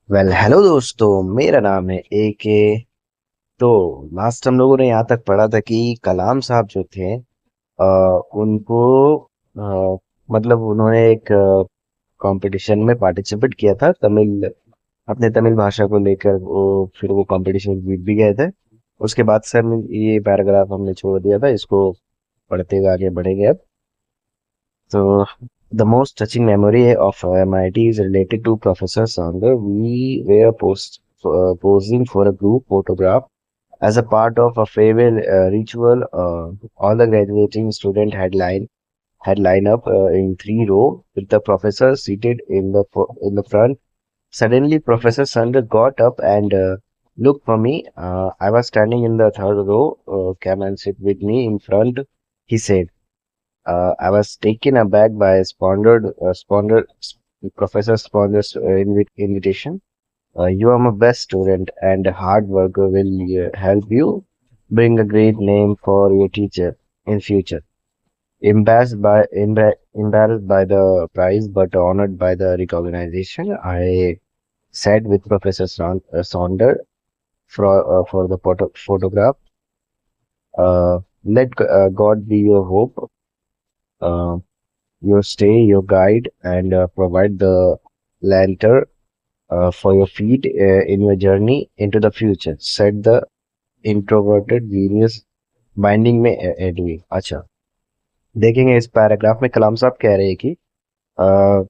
Hello दोस्तों, मेरा नाम है ए के। तो लास्ट हम लोगों ने यहाँ तक पढ़ा था कि कलाम साहब जो थे, उनको मतलब उन्होंने एक कंपटीशन में पार्टिसिपेट किया था तमिल, अपने तमिल भाषा को लेकर। वो फिर वो कंपटीशन जीत भी गए थे। उसके बाद से ये पैराग्राफ हमने छोड़ दिया था, इसको पढ़ते हुए आगे बढ़ेंगे अब। So the most touching memory of MIT is related to Professor Sander. We were posing for a group photograph as a part of a farewell ritual. All the graduating students had lined up in three row with the professor seated in the front. Suddenly, Professor Sander got up and looked for me. I was standing in the third row. Come and sit with me in front, he said. I was taken aback by Professor Sponder's invitation. You are my best student, and hard work will help you bring a great name for your teacher in future. Embarrassed by the prize, but honored by the recognition, I sat with Professor Sonder for the photograph. Let God be your hope. Uh, your stay, your guide, and provide the lantern for your feet in your journey into the future, said the introverted genius binding में एडवी। अच्छा, देखेंगे इस paragraph में कलाम साहब कह रहे हैं कि अ,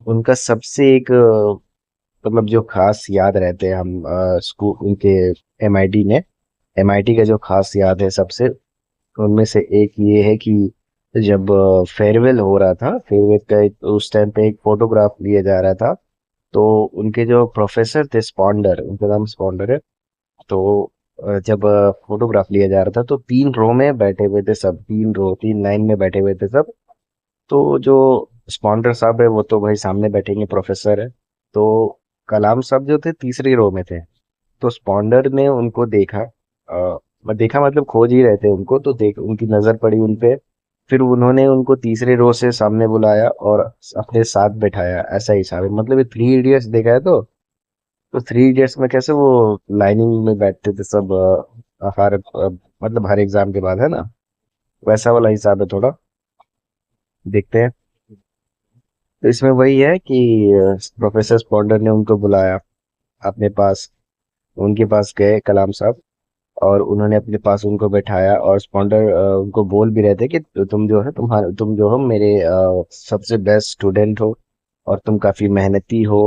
उनका सबसे एक मतलब जो खास याद रहते हैं हम स्कूल उनके एमआईटी ने, एमआईटी का जो खास याद है सबसे, उनमें से एक ये है कि जब फेयरवेल हो रहा था, फेयरवेल का उस टाइम पे एक फोटोग्राफ लिया जा रहा था। तो उनके जो प्रोफेसर थे, स्पॉन्डर, उनका नाम स्पॉन्डर है। तो जब फोटोग्राफ लिया जा रहा था तो तीन रो में बैठे हुए थे सब, तीन रो, तीन लाइन में बैठे हुए थे सब। तो जो स्पॉन्डर साहब है वो तो भाई सामने बैठेंगे, प्रोफेसर है। तो कलाम साहब जो थे तीसरी रो में थे। तो स्पॉन्डर ने उनको देखा, देखा मतलब खोज ही रहे थे उनको, तो देख उनकी नजर पड़ी उन पे। फिर उन्होंने उनको तीसरे रो से सामने बुलाया और अपने साथ बैठाया। ऐसा हिसाब है, मतलब ये थ्री इडियट्स देखा है तो थ्री इडियट्स में कैसे वो लाइनिंग में बैठते थे सब, मतलब हर एग्जाम के बाद, है ना? वैसा वाला हिसाब है थोड़ा, देखते हैं। तो इसमें वही है कि प्रोफेसर स्पॉन्डर ने उनको बुलाया अपने पास। उनके पास गए कलाम साहब, और उन्होंने अपने पास उनको बैठाया। और स्पॉन्डर उनको बोल भी रहे थे कि तुम जो हो मेरे सबसे बेस्ट स्टूडेंट हो, और तुम काफी मेहनती हो।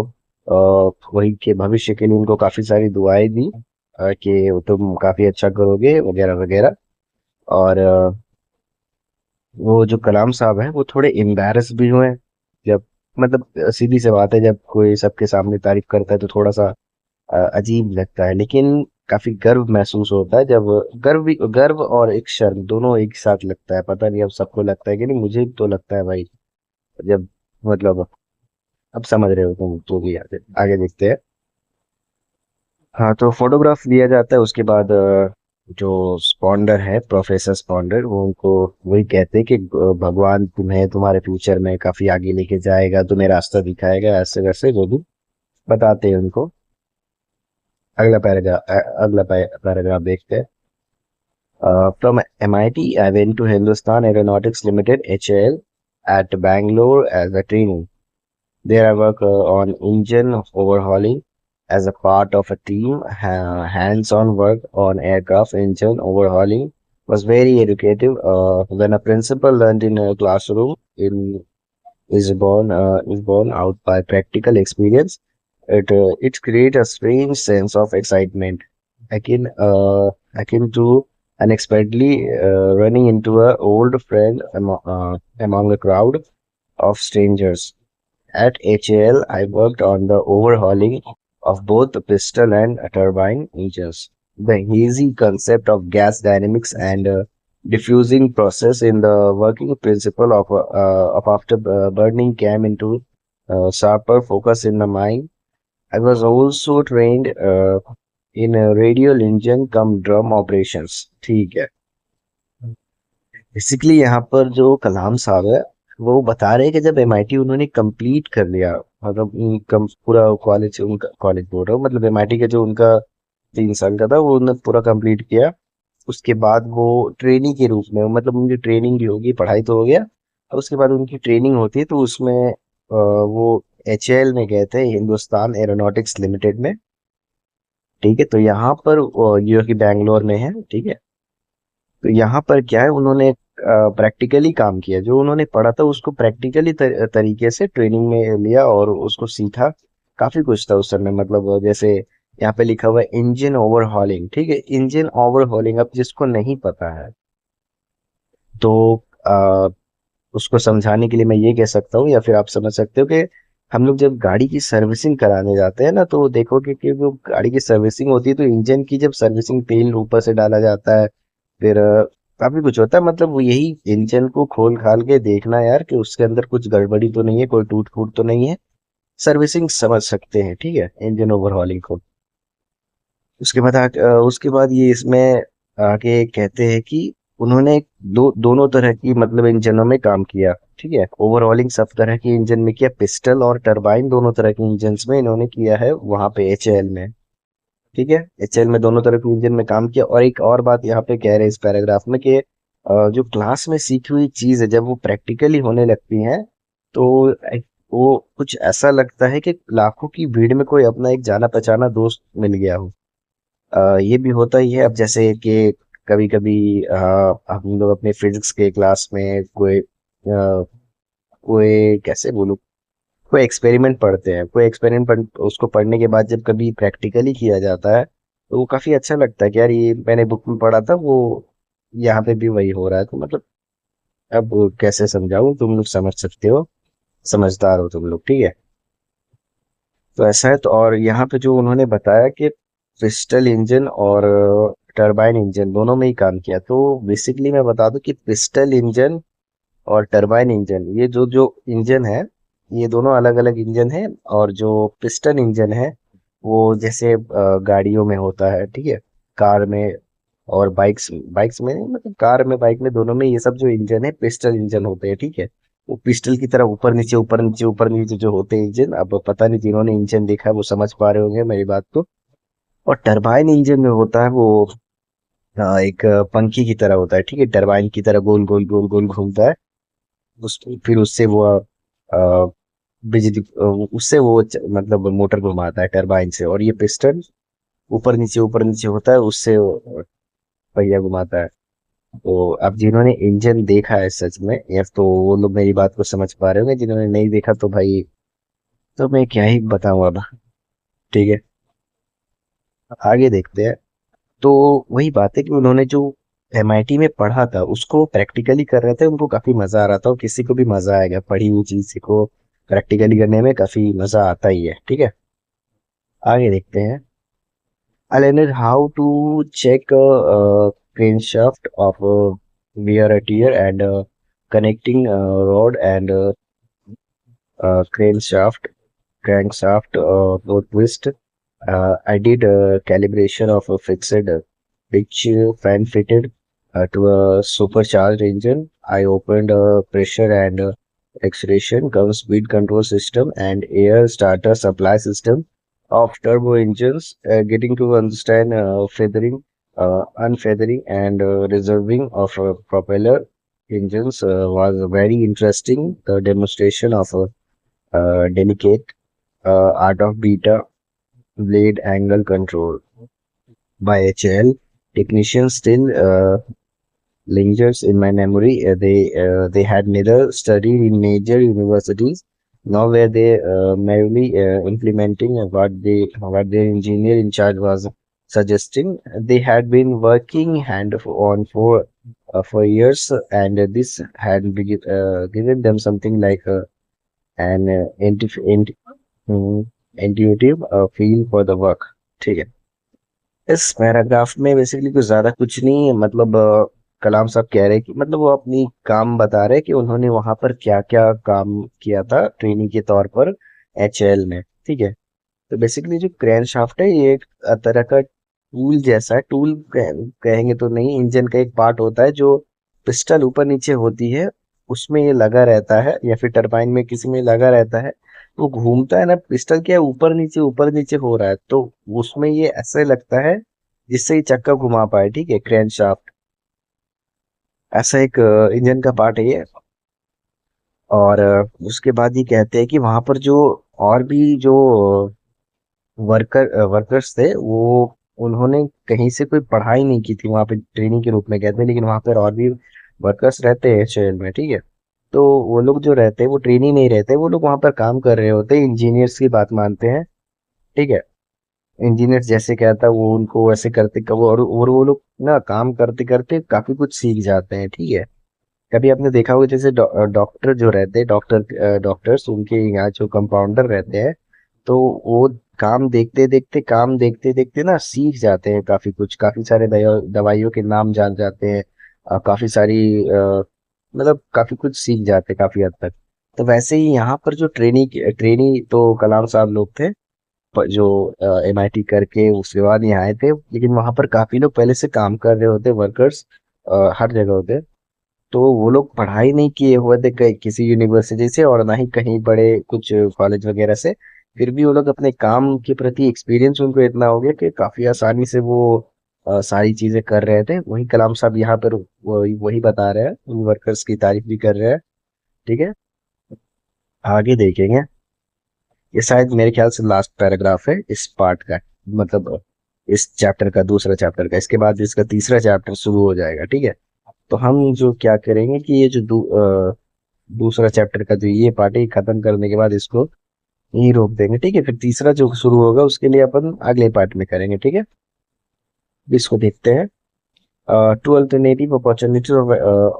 वही के भविष्य के लिए उनको काफी सारी दुआएं दी, कि तुम काफी अच्छा करोगे वगैरह वगैरह। और वो जो कलाम साहब हैं वो थोड़े एम्बैरस भी हुए जब, मतलब सीधी सी बात है, जब कोई सबके सामने तारीफ करता है तो थोड़ा सा अजीब लगता है, लेकिन काफी गर्व महसूस होता है जब, गर्व और एक शर्म दोनों एक साथ लगता है। पता नहीं अब सबको लगता है कि नहीं, मुझे तो लगता है भाई। जब मतलब अब समझ रहे हो तुम तो भी, आगे आगे देखते हैं। हाँ, तो फोटोग्राफ लिया जाता है। उसके बाद जो स्पॉन्डर है, प्रोफेसर स्पॉन्डर, वो उनको वही कहते हैं कि भगवान तुम्हें तुम्हारे फ्यूचर में काफी आगे लेके जाएगा, तुम्हें रास्ता दिखाएगा, ऐसे वैसे जो भी बताते हैं उनको। अगला पैराग्राफ देखते हैं। From MIT, I went to Hindustan Aeronautics Limited (HAL) at Bangalore as a trainee. There I work on engine overhauling as a part of a team. Hands-on work on aircraft engine overhauling was very educative. When a principal learned in a classroom is born out by practical experience, it creates a strange sense of excitement, akin to unexpectedly running into an old friend among a crowd of strangers. At HAL, I worked on the overhauling of both the piston and turbine engines. The hazy concept of gas dynamics and diffusing process in the working principle of after burning came into sharper focus in my mind. I was also trained in radial engine come drum operations. ठीक है, basically यहाँ पर जो कलाम साहब है वो बता रहे हैं कि जब एमआईटी उन्होंने कंप्लीट कर लिया, मतलब पूरा कॉलेज, उनका कॉलेज बोल रहा हूँ, मतलब एमआईटी का जो उनका 3 साल का था वो उन्होंने पूरा कंप्लीट किया। उसके बाद वो ट्रेनिंग के रूप में, मतलब उनकी ट्रेनिंग भी होगी, पढ़ाई तो हो गया, और उसके बाद उनकी ट्रेनिंग होती है, तो उसमें वो एचएएल में गए थे, हिंदुस्तान एरोनॉटिक्स लिमिटेड में। ठीक है, तो यहाँ पर जो कि बैंगलोर में है, ठीक है। तो यहाँ पर क्या है, उन्होंने प्रैक्टिकली काम किया, जो उन्होंने पढ़ा था उसको प्रैक्टिकली तरीके से ट्रेनिंग में लिया और उसको सीखा। काफी कुछ था उस समय, मतलब जैसे यहाँ पे लिखा हुआ है इंजन ओवरहॉलिंग, ठीक है। इंजन ओवरहॉलिंग, अब जिसको नहीं पता है तो आ, उसको समझाने के लिए मैं ये कह सकता हूँ, या फिर आप समझ सकते हो कि हम लोग जब गाड़ी की सर्विसिंग कराने जाते हैं ना, तो देखोगे कि जो गाड़ी की सर्विसिंग होती है, तो इंजन की जब सर्विसिंग तेल ऊपर से डाला जाता है, फिर काफी कुछ होता है, मतलब वो यही इंजन को खोल खाल के देखना यार कि उसके अंदर कुछ गड़बड़ी तो नहीं है, कोई टूट फूट तो नहीं है। सर्विसिंग समझ सकते हैं, ठीक है, इंजन ओवरहॉलिंग को। उसके बाद ये इसमें आगे कहते हैं कि उन्होंने दोनों तरह की, मतलब इंजनों में काम किया, ठीक है। ओवरऑलिंग सब तरह के इंजन में किया, पिस्टल और टरबाइन दोनों तरह के इंजन में इन्होंने किया है वहां पे एचएएल में। ठीक है, एचएएल में दोनों तरह के इंजन में काम किया। और एक और बात यहाँ पे कह रहे हैं इस पैराग्राफ में कि जो क्लास में सीखी हुई चीज है, जब वो प्रैक्टिकली होने लगती है, तो वो कुछ ऐसा लगता है कि लाखों की भीड़ में कोई अपना एक जाना पहचाना दोस्त मिल गया हो। ये भी होता ही है। अब जैसे कि कभी कभी हम लोग अपने फिजिक्स के क्लास में कोई कैसे बोलूं, कोई एक्सपेरिमेंट पढ़ते हैं, कोई एक्सपेरिमेंट उसको पढ़ने के बाद जब कभी प्रैक्टिकली किया जाता है, तो वो काफी अच्छा लगता है कि यार ये मैंने बुक में पढ़ा था, वो यहाँ पे भी वही हो रहा है। तो मतलब अब कैसे समझाऊं, तुम लोग समझ सकते हो, समझदार हो तुम लोग, ठीक है। तो ऐसा है। तो और यहाँ पे जो उन्होंने बताया कि पिस्टल इंजन और टरबाइन इंजन दोनों में ही काम किया, तो बेसिकली मैं बता दूं कि पिस्टल इंजन और टरबाइन इंजन, ये जो जो इंजन है, ये दोनों अलग अलग इंजन है। और जो पिस्टन इंजन है, वो जैसे गाड़ियों में होता है, ठीक है, कार में और बाइक्स बाइक्स में नहीं, मतलब कार में बाइक में दोनों में ये सब जो इंजन है पिस्टल इंजन होते हैं, ठीक है। वो पिस्टल की तरह ऊपर नीचे ऊपर नीचे ऊपर नीचे जो होते हैं इंजन, अब पता नहीं जिन्होंने इंजन देखा है वो समझ पा रहे होंगे मेरी बात को। और टरबाइन इंजन में होता है वो एक पंखी की तरह होता है, ठीक है, टरबाइन की तरह गोल गोल गोल गोल घूमता है। उस फिर उससे वो बिजली उससे वो मतलब मोटर घुमाता है टरबाइन से। और ये पिस्टन ऊपर नीचे होता है, उससे वो पहिया घुमाता है। तो अब जिन्होंने इंजन देखा है सच में, या तो वो लोग मेरी बात को समझ पा रहे होंगे, जिन्होंने नहीं देखा तो भाई, तो मैं क्या ही बताऊं अब। ठीक है, आगे देखते हैं। तो वही बात है कि उन्होंने जो एमआईटी में पढ़ा था उसको प्रैक्टिकली कर रहे थे, उनको काफी मजा आ रहा था, और किसी को भी मजा आएगा, पढ़ी हुई चीज को प्रैक्टिकली करने में काफी मजा आता ही है, ठीक है। आगे देखते हैं। I learned how to check a crankshaft of a wear a tear and connecting rod and crankshaft no twist. I did calibration of a fixed pitch fan fitted to a supercharged engine. I opened pressure and acceleration, curve speed control system, and air starter supply system of turbo engines. Getting to understand feathering, unfeathering, and reserving of propeller engines was very interesting. The demonstration of delicate art of beta blade angle control by HL technicians still lingers in my memory. They had neither studied in major universities nor were they merely implementing what their engineer in charge was suggesting. They had been working hand on for years, and this had given them something like an mm, intuitive feel for the work. ठीक है। इस paragraph में basically कुछ ज्यादा कुछ नहीं है, मतलब कलाम साहब कह रहे हैं कि, मतलब वो अपनी काम बता रहे हैं कि उन्होंने वहां पर क्या क्या काम किया था ट्रेनिंग के तौर पर एचएएल में, ठीक है। तो बेसिकली जो क्रैंक शाफ्ट है, ये एक तरह का टूल जैसा है, कहेंगे तो नहीं, इंजन का एक पार्ट होता है जो पिस्टल ऊपर नीचे होती है, उसमें ये लगा रहता है या फिर टरबाइन में किसी में लगा रहता है, वो घूमता है ना, पिस्टन क्या ऊपर नीचे हो रहा है, तो उसमें ये ऐसे लगता है जिससे ये चक्का घुमा पाए, ठीक है, क्रैंक शाफ्ट। ऐसा एक इंजन का पार्ट है ये। और उसके बाद ये कहते हैं कि वहां पर जो और भी जो वर्कर्स थे, वो उन्होंने कहीं से कोई पढ़ाई नहीं की थी वहां पे, ट्रेनिंग के रूप में कहते हैं, लेकिन वहां पर और भी वर्कर्स रहते हैं शहर में, ठीक है। तो वो लोग जो रहते हैं वो ट्रेनी नहीं रहते, वो लोग वहां पर काम कर रहे होते हैं, इंजीनियर्स की बात मानते हैं, ठीक है। इंजीनियर्स जैसे कहता है वो उनको वैसे करते और वो लोग ना काम करते करते काफी कुछ सीख जाते हैं, ठीक है। कभी आपने देखा होगा जैसे डॉक्टर जो रहते हैं, डॉक्टर्स उनके यहाँ जो कंपाउंडर रहते हैं, तो वो काम देखते देखते ना सीख जाते हैं काफी कुछ, काफी सारे दवाइयों के नाम जान जाते हैं, काफी सारी मतलब काफी कुछ सीख जाते हैं काफी हद तक। तो वैसे ही यहाँ पर जो ट्रेनी तो कलाम साहब लोग थे, जो MIT करके उसके बाद यहाँ आए थे, लेकिन वहां पर काफी लोग पहले से काम कर रहे होते, वर्कर्स हर जगह होते। तो वो लोग पढ़ाई नहीं किए हुए थे किसी यूनिवर्सिटी से, और ना ही कहीं बड़े कुछ कॉलेज वगैरह से। फिर भी वो लोग अपने काम के प्रति एक्सपीरियंस उनको इतना हो गया कि काफी आसानी से वो सारी चीजें कर रहे थे। वही कलाम साहब यहाँ पर वही बता रहे हैं, उन वर्कर्स की तारीफ भी कर रहे हैं, ठीक है। आगे देखेंगे। ये शायद मेरे ख्याल से लास्ट पैराग्राफ है इस पार्ट का, मतलब इस चैप्टर का, दूसरा चैप्टर का। इसके बाद इसका तीसरा चैप्टर शुरू हो जाएगा, ठीक है। तो हम जो क्या करेंगे कि ये जो दूसरा चैप्टर का जो ये पार्ट है, ये खत्म करने के बाद इसको यहीं रोक देंगे, ठीक है। फिर तीसरा जो शुरू होगा उसके लिए अपन अगले पार्ट में करेंगे, ठीक है। इसको देखते हैं। Two alternative opportunities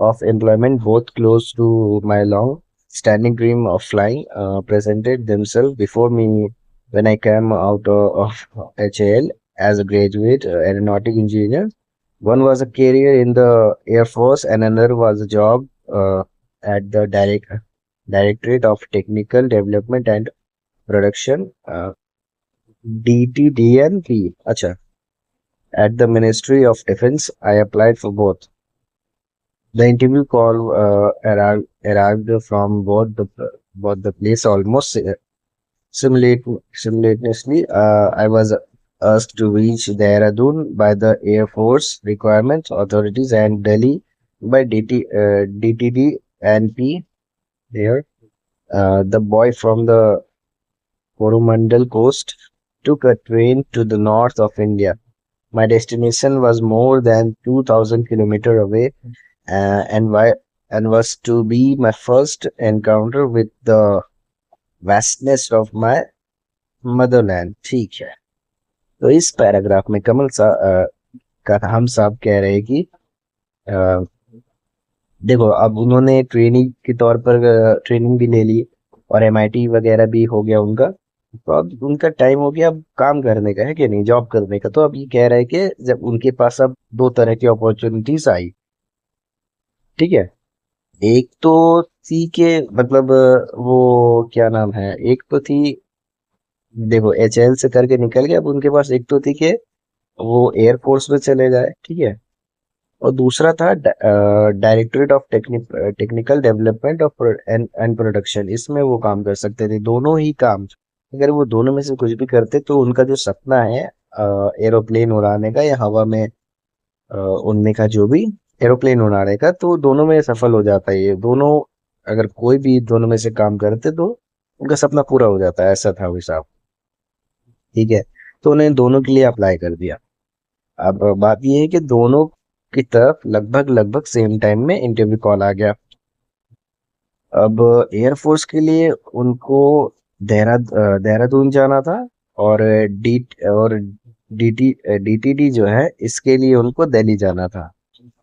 of employment, both close to my long standing dream of flying, presented themselves before me when I came out of HAL as a graduate aeronautic engineer. One was a career in the Air Force, and another was a job at the Directorate of Technical Development and Production, DTDNP. Acha. At the Ministry of Defense, I applied for both. The interview call arrived from both the place almost simultaneously. I was asked to reach Dehradun by the Air Force Requirements Authorities and Delhi by DTD and P. There, the boy from the Coromandel coast took a train to the north of India. My destination was more than 2,000 kilometers away, and was to be my first encounter with the vastness of my motherland, ठीक है। तो इस paragraph में हम साहब कह रहे हैं कि अ, देखो, अब उन्होंने ट्रेनिंग के तौर पर ट्रेनिंग भी ले ली, और MIT वगैरह भी हो गया उनका। तो अब उनका टाइम हो गया अब काम करने का, है कि नहीं, जॉब करने का। तो अब ये कह रहा है कि जब उनके पास अब दो तरह की अपॉर्चुनिटीज आई, ठीक है। एक तो थी के मतलब वो क्या नाम है, एक तो थी, देखो, HL से करके निकल गया, अब उनके पास एक तो थी कि वो एयरफोर्स में चले जाए, ठीक है। और दूसरा था directorate of technical development of and production, इसमें वो काम कर सकते थे, दोनों ही काम। अगर वो दोनों में से कुछ भी करते तो उनका जो सपना है एरोप्लेन उड़ाने का या हवा में उड़ने का, जो भी एरोप्लेन उड़ाने का, तो दोनों में सफल हो जाता है ये दोनों। अगर कोई भी दोनों में से काम करते तो उनका सपना पूरा हो जाता है, ऐसा था वो हिसाब, ठीक है। तो उन्हें दोनों के लिए अप्लाई कर दिया। अब बात ये है कि दोनों की तरफ लगभग लगभग सेम टाइम में इंटरव्यू कॉल आ गया। अब एयरफोर्स के लिए उनको देहरादून जाना था, और डी और DTD जो है इसके लिए उनको दिल्ली जाना था।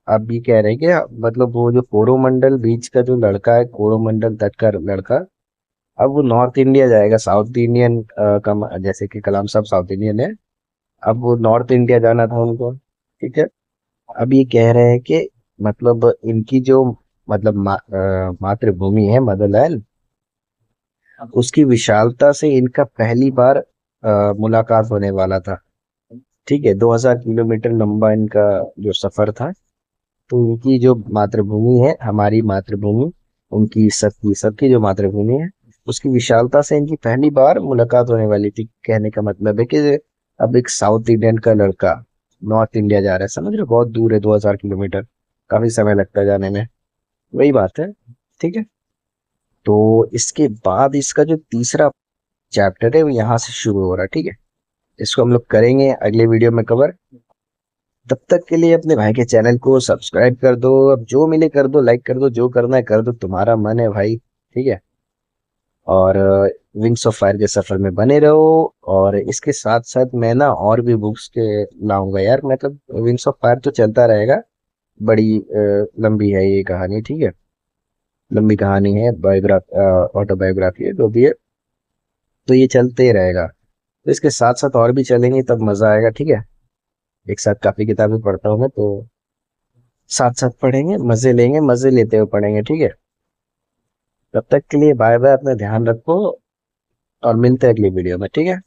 अब ये कह रहे हैं कि मतलब वो जो कोरोमंडल बीच का जो लड़का है, कोरोमंडल तट का लड़का, अब वो नॉर्थ इंडिया जाएगा, साउथ इंडियन जैसे कि कलाम साहब साउथ इंडियन है, अब वो नॉर्थ इंडिया जाना था उनको, ठीक है। अब ये कह रहे हैं कि मतलब इनकी जो मतलब मातृभूमि है, मदरलैंड, उसकी विशालता से इनका पहली बार मुलाकात होने वाला था, ठीक है। 2,000 किलोमीटर लंबा इनका जो सफर था। तो इनकी जो मातृभूमि है, हमारी मातृभूमि, उनकी सबकी जो मातृभूमि है उसकी विशालता से इनकी पहली बार मुलाकात होने वाली थी। कहने का मतलब है कि अब एक साउथ इंडियन का लड़का नॉर्थ इंडिया जा रहा है, समझ रहे हो? बहुत दूर है, 2000 किलोमीटर, काफी समय लगता है जाने में। वही बात है। ठीक है। तो इसके बाद इसका जो तीसरा चैप्टर है वो यहाँ से शुरू हो रहा है। ठीक है। इसको हम लोग करेंगे अगले वीडियो में कवर। तब तक के लिए अपने भाई के चैनल को सब्सक्राइब कर दो, अब जो मिले कर दो, लाइक कर दो, जो करना है कर दो, तुम्हारा मन है भाई। ठीक है। और विंग्स ऑफ फायर के सफर में बने रहो। और इसके साथ साथ मैं ना और भी बुक्स के लाऊंगा यार, मतलब विंग्स ऑफ फायर तो चलता रहेगा। बड़ी लंबी है ये कहानी। ठीक है। लंबी कहानी है, बायोग्राफ ऑटोबायोग्राफी है जो भी है, तो ये चलते ही रहेगा। तो इसके साथ साथ और भी चलेंगे तब मजा आएगा। ठीक है। एक साथ काफी किताबें पढ़ता हूँ मैं, तो साथ साथ पढ़ेंगे, मजे लेंगे, मजे लेते हुए पढ़ेंगे। ठीक है। तब तक के लिए बाय बाय, अपना ध्यान रखो और मिलते हैं अगली वीडियो में। ठीक है।